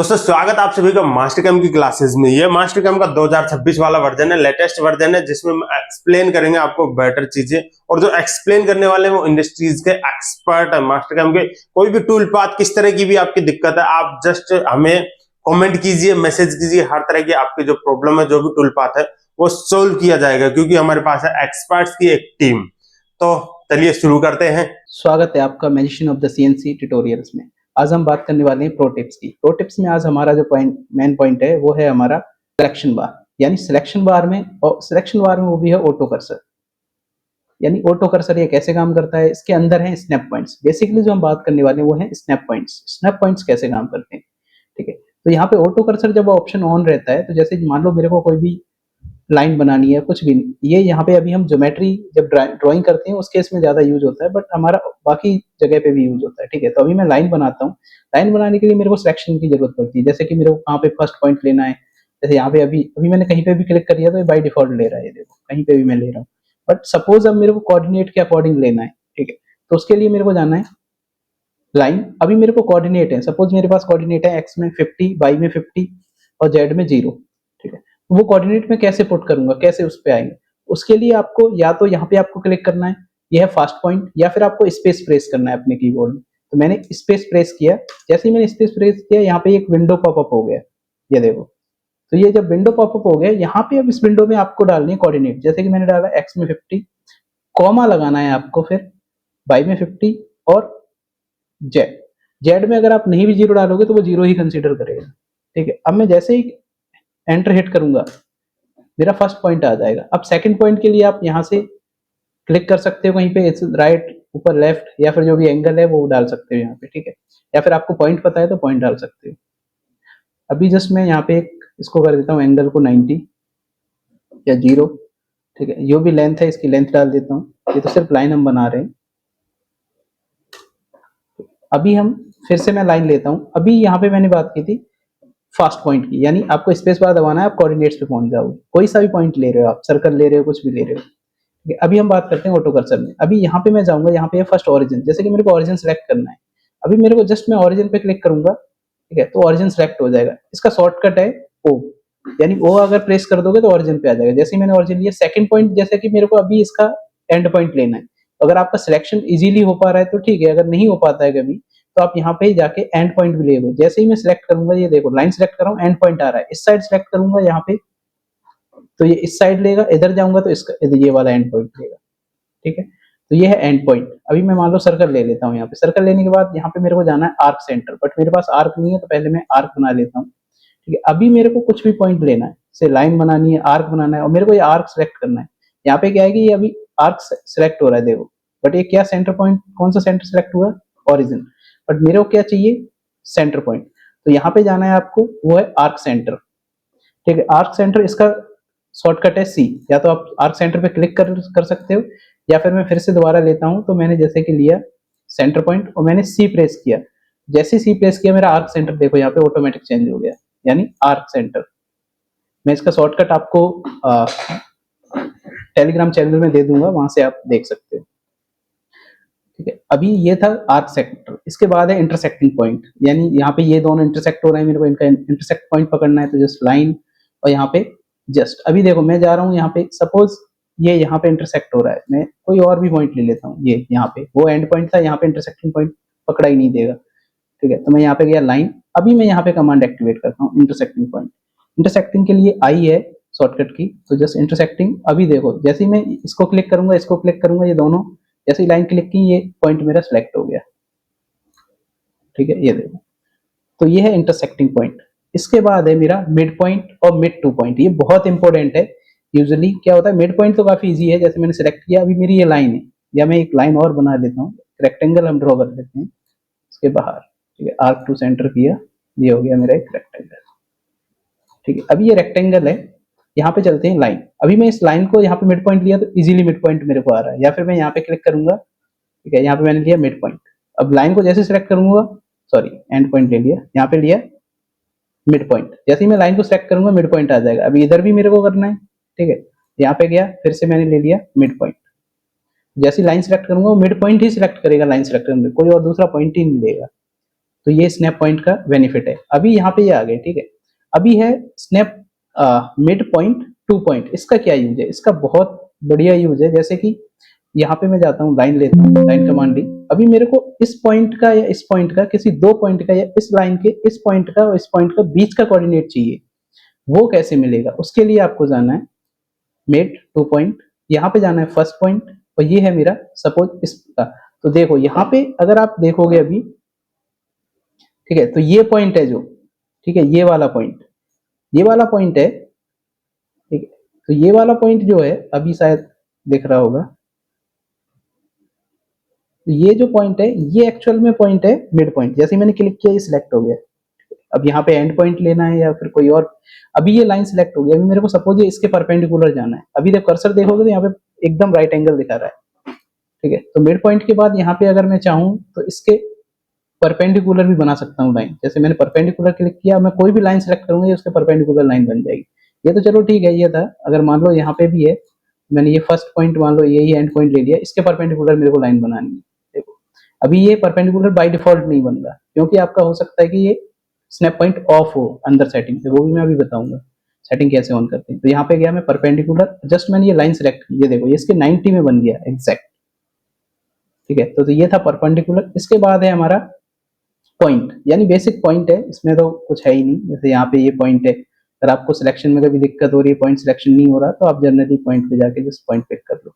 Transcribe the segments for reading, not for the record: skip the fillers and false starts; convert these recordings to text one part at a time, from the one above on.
दोस्तों स्वागत आप सभी का मास्टर कैम की क्लासेस में। ये मास्टर कैम का 2026 वाला वर्जन है, लेटेस्ट वर्जन है, जिसमें हम एक्सप्लेन करेंगे आपको बेटर चीजें। और जो एक्सप्लेन करने वाले हैं वो इंडस्ट्रीज के एक्सपर्ट है मास्टर कैम के। कोई भी टूल पाथ किस तरह की भी आपकी दिक्कत है, आप जस्ट हमें कमेंट कीजिए, मैसेज कीजिए, हर तरह की आपकी जो प्रॉब्लम है, जो भी टूल पाथ है वो सोल्व किया जाएगा, क्योंकि हमारे पास है एक्सपर्ट्स की एक टीम। तो चलिए शुरू करते हैं। स्वागत है आपका magician of the CNC tutorials में। आज हम बात करने वाले हैं प्रो टिप्स की। प्रो टिप्स में आज हमारा जो मेन पॉइंट है वो है हमारा सिलेक्शन बार। यानी सिलेक्शन बार में, और सिलेक्शन बार में वो भी है ऑटो कर्सर। यानी ऑटो कर्सर ये कैसे काम करता है, इसके अंदर है स्नैप पॉइंट्स। बेसिकली जो हम बात करने वाले हैं वो है स्नैप पॉइंट्स। स्नैप पॉइंट्स कैसे काम करते हैं, ठीक है। तो यहाँ पे ऑटो कर्सर जब ऑप्शन ऑन रहता है, तो जैसे मान लो मेरे को कोई भी लाइन बनानी है, कुछ भी नहीं, ये यहाँ पे अभी हम ज्योमेट्री जब ड्राइंग करते हैं उस केस में ज्यादा यूज होता है, बट हमारा बाकी जगह पे भी यूज होता है, ठीक है। तो अभी मैं लाइन बनाता हूँ। लाइन बनाने के लिए मेरे को सिलेक्शन की जरूरत पड़ती है, जैसे कि मेरे को कहाँ पे फर्स्ट पॉइंट लेना है। जैसे यहाँ पे अभी अभी मैंने कहीं पे भी क्लिक कर दिया तो ये बाई डिफॉल्ट ले रहा है, ये देखो कहीं पे भी मैं ले रहा हूँ। बट सपोज अब मेरे को कोऑर्डिनेट के अकॉर्डिंग लेना है, ठीक है। तो उसके लिए मेरे को जाना है लाइन। अभी मेरे को कोऑर्डिनेट है, सपोज मेरे पास कोऑर्डिनेट है एक्स में 50, वाई में 50 और जेड में 0, ठीक है। वो कोऑर्डिनेट में कैसे पुट करूंगा, कैसे उस पे आएंगे, उसके लिए आपको या तो यहाँ पे आपको क्लिक करना है, यह है फास्ट पॉइंट, या फिर आपको स्पेस प्रेस करना है अपने कीबोर्ड में। तो मैंने स्पेस प्रेस किया। जैसे ही मैंने स्पेस प्रेस किया, यहाँ पे एक विंडो पॉपअप हो गया, ये देखो। तो ये जब विंडो पॉपअप हो गया, यहाँ पे अब इस विंडो में आपको डालनी है कोऑर्डिनेट। जैसे कि मैंने डाला एक्स में 50, कॉमा लगाना है आपको, फिर वाई में 50 और जेड। जेड में अगर आप नहीं भी 0 डालोगे तो वो 0 ही कंसीडर करेगा, ठीक है। अब मैं जैसे ही एंटर हिट करूंगा, मेरा फर्स्ट पॉइंट आ जाएगा। अब सेकंड पॉइंट के लिए आप यहाँ से क्लिक कर सकते हो कहीं पे, राइट, ऊपर, लेफ्ट, या फिर जो भी एंगल है वो डाल सकते हो यहाँ पे, ठीक है। या फिर आपको पॉइंट पता है तो पॉइंट डाल सकते हो। अभी जस्ट मैं यहाँ पे इसको कर देता हूँ एंगल को 90 या 0, ठीक है। जो भी लेंथ है इसकी लेंथ डाल देता हूँ। ये तो सिर्फ लाइन हम बना रहे हैं। अभी हम फिर से मैं लाइन लेता हूँ। अभी यहाँ पे मैंने बात की थी फास्ट पॉइंट की, यानी आपको स्पेस बार दबाना है, आप कोऑर्डिनेट्स पे पहुंच जाओगे। कोई सा भी पॉइंट ले रहे हो, आप सर्कल ले रहे हो, कुछ भी ले रहे हो, ठीक है। अभी हम बात करते हैं ऑटो कर्सर में। अभी यहाँ पे मैं जाऊंगा, यहाँ पे फर्स्ट ऑरिजिन, जैसे कि मेरे को ऑरिजिन सेलेक्ट करना है। अभी मेरे को जस्ट मैं ऑरिजिन पे क्लिक करूंगा, ठीक है, तो ऑरिजिन सेलेक्ट हो जाएगा। इसका शॉर्टकट है ओ, यानी ओ अगर प्रेस कर दोगे तो ऑरिजिन पे आ जाएगा। जैसे ही मैंने ऑरिजिन लिया, सेकंड पॉइंट, जैसे कि मेरे को अभी इसका एंड पॉइंट लेना है। अगर आपका सिलेक्शन इजीली हो पा रहा है तो ठीक है, अगर नहीं हो पाता है कभी, तो आप यहाँ पे जाके एंड पॉइंट भी ले लो। जैसे ही मैं सिलेक्ट करूंगा, ये देखो लाइन सिलेक्ट कर रहा हूँ, एंड पॉइंट आ रहा है। इस साइड सिलेक्ट करूंगा यहाँ पे, तो ये इस साइड लेगा। इधर जाऊंगा तो इसका ये वाला एंड पॉइंट लेगा, ठीक है। तो ये है एंड पॉइंट। अभी मैं मान लो सर्कल ले लेता हूँ। यहाँ पे सर्कल लेने के बाद यहाँ पे मेरे को जाना है आर्क सेंटर, बट मेरे पास आर्क नहीं है, तो पहले मैं आर्क बना लेता हूँ, ठीक है। अभी मेरे को कुछ भी पॉइंट लेना है, से लाइन बनानी है, आर्क बनाना है, और मेरे को ये आर्क सेलेक्ट करना है। यहाँ पे क्या है कि ये अभी आर्क सेलेक्ट हो रहा है, देखो। बट ये क्या सेंटर पॉइंट, कौन सा सेंटर सेलेक्ट हुआ, ओरिजिन। बट मेरे को क्या चाहिए, सेंटर पॉइंट। तो यहाँ पे जाना है आपको, वो है आर्क सेंटर, ठीक है। आर्क सेंटर इसका शॉर्टकट है सी। या तो आप आर्क सेंटर पे क्लिक कर सकते हो, या फिर मैं फिर से दोबारा लेता हूं। तो मैंने जैसे कि लिया सेंटर पॉइंट और मैंने सी प्रेस किया। जैसे सी प्रेस किया, मेरा आर्क सेंटर देखो यहाँ पे ऑटोमेटिक चेंज हो गया, यानी आर्क सेंटर। मैं इसका शॉर्टकट आपको टेलीग्राम चैनल में दे दूंगा, वहां से आप देख सकते हो, ठीक है। अभी ये था आर्क सेक्टर। इसके बाद है इंटरसेक्टिंग पॉइंट, यानी यहाँ पे ये दोनों इंटरसेक्ट हो रहे हैं, मेरे को इनका इंटरसेक्ट पॉइंट पकड़ना है। तो जस्ट लाइन, और यहाँ पे जस्ट, अभी देखो मैं जा रहा हूँ यहाँ पे, सपोज ये यहाँ पे इंटरसेक्ट हो रहा है, मैं कोई और भी पॉइंट ले लेता हूँ। ये यहाँ पे वो एंड पॉइंट था, यहाँ पे इंटरसेक्टिंग पॉइंट पकड़ा ही नहीं देगा, ठीक है। तो मैं यहाँ पे गया लाइन। अभी मैं यहाँ पे कमांड एक्टिवेट करता हूँ इंटरसेक्टिंग पॉइंट। इंटरसेक्टिंग के लिए आई है शॉर्टकट की, तो जस्ट इंटरसेक्टिंग। अभी देखो जैसे ही मैं इसको क्लिक करूंगा, इसको क्लिक करूंगा, ये दोनों जैसे ही लाइन क्लिक की, ये पॉइंट मेरा सिलेक्ट हो गया, ठीक है। ये देखो, तो ये है इंटरसेक्टिंग पॉइंट। इसके बाद है मेरा मिड पॉइंट और मिड टू पॉइंट। ये बहुत इंपॉर्टेंट है। यूजुअली क्या होता है, मिड पॉइंट तो काफी इजी है, जैसे मैंने सिलेक्ट किया, अभी मेरी ये लाइन है, या मैं एक लाइन और बना लेता हूँ, रेक्टेंगल हम ड्रॉ कर लेते हैं इसके बाहर, ठीक है। आर्क टू सेंटर किया, ये हो गया मेरा एक रेक्टेंगल, ठीक है। अभी ये रेक्टेंगल है, यहाँ पे चलते हैं लाइन। अभी मैं इस लाइन को यहाँ पे मिड पॉइंट लिया, तो इजीली मिड पॉइंट मेरे को आ रहा है। या फिर मैं यहाँ पे क्लिक करूंगा, ठीक है, यहाँ पे मैंने लिया मिड पॉइंट। अब लाइन को जैसे सिलेक्ट करूंगा, सॉरी एंड पॉइंट ले लिया, यहाँ पे लिया मिड पॉइंट। जैसे ही मैं लाइन को सिलेक्ट करूंगा, मिड पॉइंट आ जाएगा। अभी इधर भी मेरे को करना है, ठीक है। यहाँ पे गया, फिर से मैंने ले लिया मिड पॉइंट। जैसे लाइन सिलेक्ट करूंगा, वो मिड पॉइंट ही सिलेक्ट करेगा। लाइन सिलेक्ट करूंगा, कोई और दूसरा पॉइंट ही नहीं लेगा, तो ये स्नैप पॉइंट का बेनिफिट है। अभी यहाँ पे ये आ गए, ठीक है। अभी है snap mid point two point. इसका क्या यूज है? इसका बहुत बढ़िया यूज है। जैसे कि यहाँ पे मैं जाता हूँ, लाइन लेता हूँ, लाइन कमांड ली। अभी मेरे को इस पॉइंट का या इस पॉइंट का, किसी दो पॉइंट का या इस लाइन के इस पॉइंट का और इस पॉइंट का बीच का कोऑर्डिनेट चाहिए। वो कैसे मिलेगा? उसके लिए आपको जाना है मिड टू पॉइंट, यहाँ पे जाना है फर्स्ट पॉइंट, और ये है मेरा सपोज इसका। तो देखो यहाँ पे अगर आप देखोगे अभी, ठीक है, तो ये पॉइंट है जो, ठीक है, ये वाला पॉइंट, ये वाला पॉइंट है, ठीक है। तो ये वाला पॉइंट जो है, अभी शायद दिख रहा होगा, तो ये जो पॉइंट है ये एक्चुअल में पॉइंट है मिड पॉइंट। जैसे ही मैंने क्लिक किया ये सिलेक्ट हो गया। अब यहाँ पे एंड पॉइंट लेना है या फिर कोई और, अभी ये लाइन सिलेक्ट हो गई। अभी मेरे को सपोज ये इसके परपेंडिकुलर जाना है। अभी जब कर्सर देखोगे तो यहाँ पे एकदम राइट एंगल दिखा रहा है, ठीक है। तो मिड पॉइंट के बाद यहाँ पे अगर मैं चाहूँ तो इसके परपेंडिकुलर भी बना सकता हूँ लाइन। जैसे मैंने परपेंडिकुलर क्लिक किया, मैं कोई भी लाइन सेलेक्ट करूंगा ये उसके परपेंडिकुलर लाइन बन जाएगी। ये तो चलो ठीक है, ये था। अगर मान लो यहाँ पे भी है, मैंने ये फर्स्ट पॉइंट मान लो यही एंड पॉइंट ले लिया, इसके परपेंडिकुलर मेरे को लाइन बनानी है। देखो अभी ये परपेंडिकुलर बाय डिफॉल्ट नहीं बन रहा, क्योंकि आपका हो सकता है कि ये स्नैप पॉइंट ऑफ हो अंदर सेटिंग से, वो भी मैं अभी बताऊंगा सेटिंग कैसे ऑन करते हैं। तो यहाँ पे गया मैं परपेंडिकुलर, जस्ट मैंने ये लाइन सेलेक्ट की, ये देखो ये इसके 90 में बन गया एग्जैक्ट, ठीक है। तो ये था परपेंडिकुलर। इसके बाद है हमारा पॉइंट, यानी बेसिक पॉइंट है, इसमें तो कुछ है ही नहीं। जैसे यहाँ पे ये पॉइंट है, अगर आपको सिलेक्शन में कभी दिक्कत हो रही है, पॉइंट सिलेक्शन नहीं हो रहा, तो आप जनरली पॉइंट पे जाके जिस पॉइंट पिक कर लो,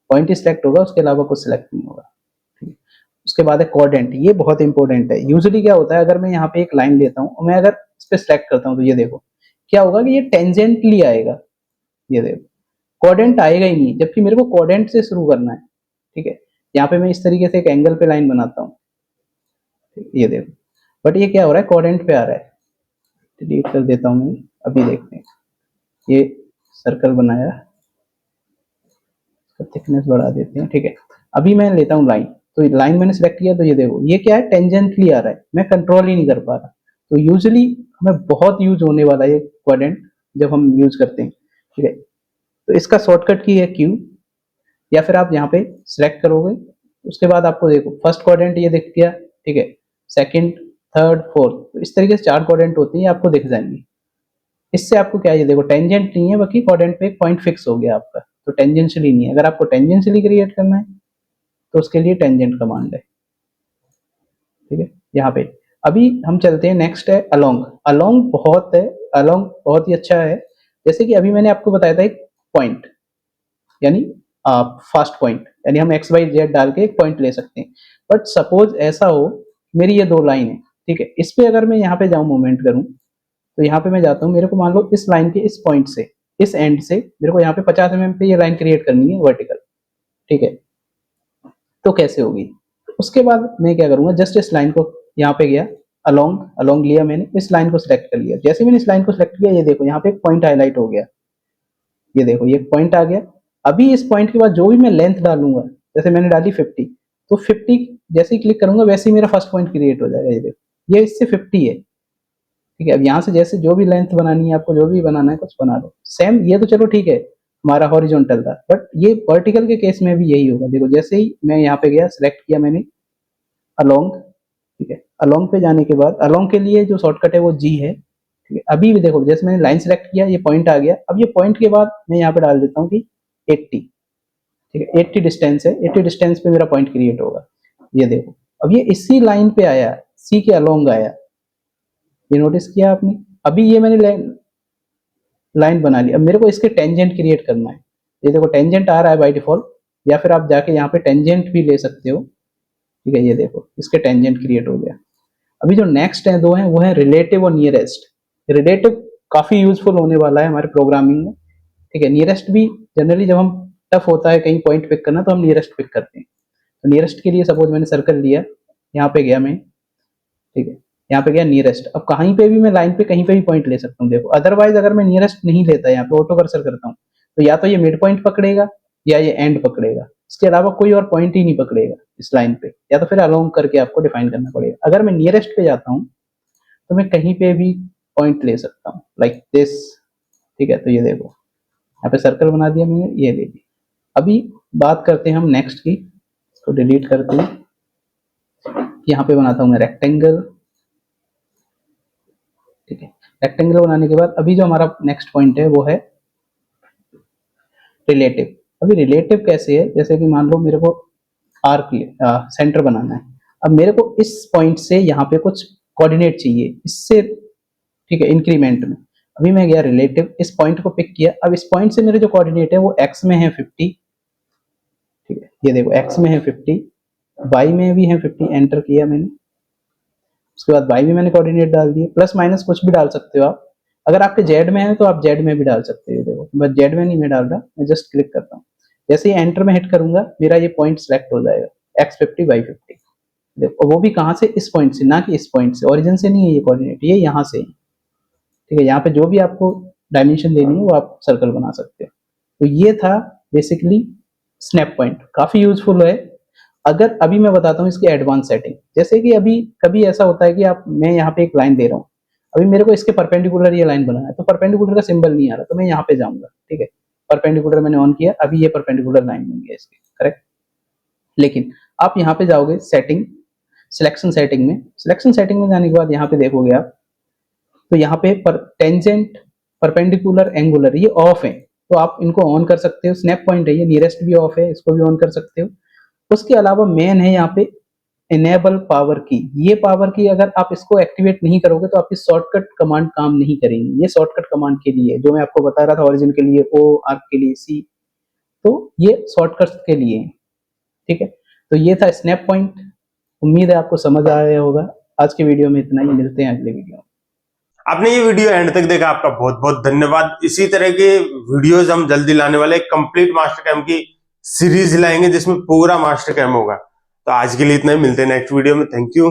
पॉइंट ही सिलेक्ट होगा, उसके अलावा कुछ सिलेक्ट नहीं होगा, ठीक है। उसके बाद है कोऑर्डिनेट, ये बहुत इंपॉर्टेंट है। यूजुअली क्या होता है, अगर मैं यहाँ पे एक लाइन लेता हूँ और मैं अगर इस पे सिलेक्ट करता हूँ, तो ये देखो क्या होगा कि ये टेंजेंटली आएगा, ये देखो कोऑर्डिनेट आएगा ही नहीं, जबकि मेरे को कोऑर्डिनेट से शुरू करना है, ठीक है। यहाँ पे मैं इस तरीके से एक एंगल पे लाइन बनाता हूँ, ये देखो, बट ये क्या हो रहा है, कोऑर्डिनेट पे आ रहा है। डिलीट कर देता हूँ मैं, अभी देखते हैं। ये सर्कल बनाया, थिकनेस बढ़ा देते हैं, ठीक है। अभी मैं लेता हूँ लाइन, तो लाइन मैंने सेलेक्ट किया, तो ये देखो ये क्या है, टेंजेंटली आ रहा है, मैं कंट्रोल ही नहीं कर पा रहा। तो यूजुअली हमें बहुत यूज होने वाला है क्वाड्रेंट जब हम यूज करते हैं, ठीक है। तो इसका शॉर्टकट की है क्यू, या फिर आप यहाँ पे सिलेक्ट करोगे, उसके बाद आपको देखो फर्स्ट क्वाड्रेंट ये दिख गया, ठीक है, सेकंड, थर्ड, फोर्थ, तो इस तरीके से 4 क्वाड्रेंट होते हैं, आपको दिख जाएंगे। इससे आपको क्या है, ये देखो टेंजेंट नहीं है, बाकी क्वाड्रेंट पे एक पॉइंट फिक्स हो गया आपका, तो टेंजेंशियली नहीं है। अगर आपको टेंजेंशियली क्रिएट करना है तो उसके लिए टेंजेंट कमांड है, ठीक है। यहाँ पे अभी हम चलते हैं, नेक्स्ट है अलोंग। अलोंग बहुत है, अलोंग बहुत ही अच्छा है। जैसे कि अभी मैंने आपको बताया था एक पॉइंट, यानी फास्ट पॉइंट, यानी हम एक्स वाई जेड डाल के एक पॉइंट ले सकते हैं। बट सपोज ऐसा हो, मेरी ये दो लाइन है, ठीक है, इस पे अगर मैं यहाँ पे जाऊँ मूवमेंट करूँ, तो यहाँ पे मैं जाता हूँ, मेरे को मान लो इस लाइन के इस पॉइंट से, इस एंड से मेरे को यहाँ पे 50 mm पे ये लाइन क्रिएट करनी है वर्टिकल, ठीक है। तो कैसे होगी? उसके बाद मैं क्या करूंगा, जस्ट इस लाइन को यहाँ पे गया, अलोंग, अलोंग लिया मैंने, इस लाइन को सिलेक्ट कर लिया। जैसे मैंने इस लाइन को सिलेक्ट किया, ये देखो यहाँ पे एक पॉइंट हाईलाइट हो गया, ये देखो ये पॉइंट आ गया। अभी इस पॉइंट के बाद जो भी मैं लेंथ डालूंगा, जैसे मैंने डाली 50, तो 50 जैसे ही क्लिक करूंगा वैसे ही मेरा फर्स्ट पॉइंट क्रिएट हो जाएगा, ये देखो ये इससे 50 है, ठीक है। अब यहाँ से जैसे जो भी लेंथ बनानी है आपको, जो भी बनाना है कुछ बना लो सेम। ये तो चलो ठीक है, हमारा हॉरिजॉन्टल था, बट ये वर्टिकल के केस में भी यही होगा। देखो जैसे ही मैं यहाँ पे गया, सिलेक्ट किया मैंने अलोंग, ठीक है। अलोंग पे जाने के बाद, अलोंग के लिए जो शॉर्टकट है वो जी है, ठीक है। अभी भी देखो जैसे मैंने लाइन सेलेक्ट किया, ये पॉइंट आ गया। अब ये पॉइंट के बाद मैं यहाँ पे डाल देता हूँ कि 80, ठीक है, 80 डिस्टेंस है, 80 डिस्टेंस पे मेरा पॉइंट क्रिएट होगा। ये देखो अब ये इसी लाइन पे आया, सी के अलोंग आया, ये नोटिस किया आपने? अभी ये मैंने लाइन बना ली। अब मेरे को इसके टेंजेंट क्रिएट करना है, ये देखो टेंजेंट आ रहा है बाय डिफॉल्ट, या फिर आप जाके यहाँ पे टेंजेंट भी ले सकते हो, ठीक है। ये देखो इसके टेंजेंट क्रिएट हो गया। अभी जो नेक्स्ट है, दो हैं, वो है रिलेटिव और नियरेस्ट। रिलेटिव काफी यूजफुल होने वाला है हमारे प्रोग्रामिंग में, ठीक है। नियरेस्ट भी जनरली जब हम टफ होता है कहीं पॉइंट पिक करना, तो हम नियरेस्ट पिक करते हैं। तो नियरेस्ट के लिए सपोज मैंने सर्कल लिया, यहाँ पे गया मैं, ठीक है, यहाँ पे गया नियरेस्ट। अब कहीं पे भी मैं लाइन पे कहीं पे भी पॉइंट ले सकता हूँ, देखो। अदरवाइज अगर मैं नियरेस्ट नहीं लेता, यहाँ पे ऑटो कर्सर करता हूँ, तो या तो ये मिड पॉइंट पकड़ेगा या ये एंड पकड़ेगा, इसके अलावा कोई और पॉइंट ही नहीं पकड़ेगा इस लाइन पे, या तो फिर अलोंग करके आपको डिफाइन करना पड़ेगा। अगर मैं नियरेस्ट पे जाता हूँ तो मैं कहीं पे भी पॉइंट ले सकता हूँ, लाइक दिस, ठीक है। तो ये देखो यहाँ पे सर्कल बना दिया मैंने, ये ले ली। अभी बात करते हैं हम नेक्स्ट की, तो डिलीट करते हैं। यहाँ पे बनाता हूँ मैं रेक्टेंगल, ठीक है। रेक्टेंगल बनाने के बाद अभी जो हमारा नेक्स्ट पॉइंट है वो है रिलेटिव। अभी रिलेटिव कैसे है, जैसे कि मान लो मेरे को आर्क सेंटर बनाना है। अब मेरे को इस पॉइंट से यहाँ पे कुछ कोऑर्डिनेट चाहिए इससे, ठीक है, इंक्रीमेंट में। अभी मैं गया रिलेटिव, इस पॉइंट को पिक किया। अब इस पॉइंट से मेरे जो कोऑर्डिनेट है वो एक्स में है 50, ठीक है, ये देखो एक्स में है 50, वाई में भी है 50, एंटर किया मैंने। उसके बाद वाई में मैंने कोऑर्डिनेट डाल दिए, प्लस माइनस कुछ भी डाल सकते हो आप। अगर आपके जेड में है तो आप जेड में भी डाल सकते हो। देखो बस जेड में नहीं मैं डाल रहा, मैं जस्ट क्लिक करता हूँ। जैसे ही एंटर में हिट करूंगा मेरा ये पॉइंट सेलेक्ट हो जाएगा, x50 y50। देखो वो भी कहाँ से, इस पॉइंट से, ना कि इस पॉइंट से, ओरिजिन से नहीं है ये कोऑर्डिनेट, ये यहाँ से है। ठीक है, यहाँ पे जो भी आपको डायमेंशन देनी है वो आप सर्कल बना सकते हो। तो ये था बेसिकली स्नैप पॉइंट, काफी यूजफुल है। अगर अभी मैं बताता हूँ इसकी एडवांस सेटिंग, जैसे कि अभी कभी ऐसा होता है कि मैं यहाँ पे एक लाइन दे रहा हूँ, अभी मेरे को इसके परपेंडिकुलर ये लाइन बनाना है, तो परपेंडिकुलर का सिंबल नहीं आ रहा, तो मैं यहाँ पे जाऊंगा। ठीक है, परपेंडिकुलर मैंने ऑन किया, अभी ये परपेंडिकुलर लाइन बन गया इसकी, करेक्ट। लेकिन आप यहाँ पे जाओगे सेटिंग, सिलेक्शन सेटिंग में, सिलेक्शन सेटिंग में जाने के बाद यहाँ पे देखोगे आप, तो यहाँ पे टेंजेंट, परपेंडिकुलर, एंगुलर ये ऑफ है, तो आप इनको ऑन कर सकते हो। स्नैप पॉइंट है ये, नियरेस्ट भी ऑफ है, इसको भी ऑन कर सकते हो। उसके अलावा मेन है यहाँ पे इनेबल पावर की। ये पावर की अगर आप इसको एक्टिवेट नहीं करोगे तो आपकी शॉर्टकट कमांड काम नहीं करेंगी। ये शॉर्टकट कमांड के लिए जो मैं आपको बता रहा था, ओरिजिन के लिए ओ, आर्क के लिए सी, तो ये शॉर्टकट्स के लिए है। ठीक है, तो ये था स्नैप पॉइंट। उम्मीद है आपको समझ आया होगा। आज के वीडियो में इतना ही, मिलते हैं अगले वीडियो में। आपने ये वीडियो एंड तक देखा, आपका बहुत बहुत धन्यवाद। इसी तरह के वीडियोस हम जल्दी लाने वाले, कंप्लीट मास्टर कैम की सीरीज लाएंगे जिसमें पूरा मास्टर कैम होगा। तो आज के लिए इतना ही, मिलते हैं नेक्स्ट वीडियो में। Thank you.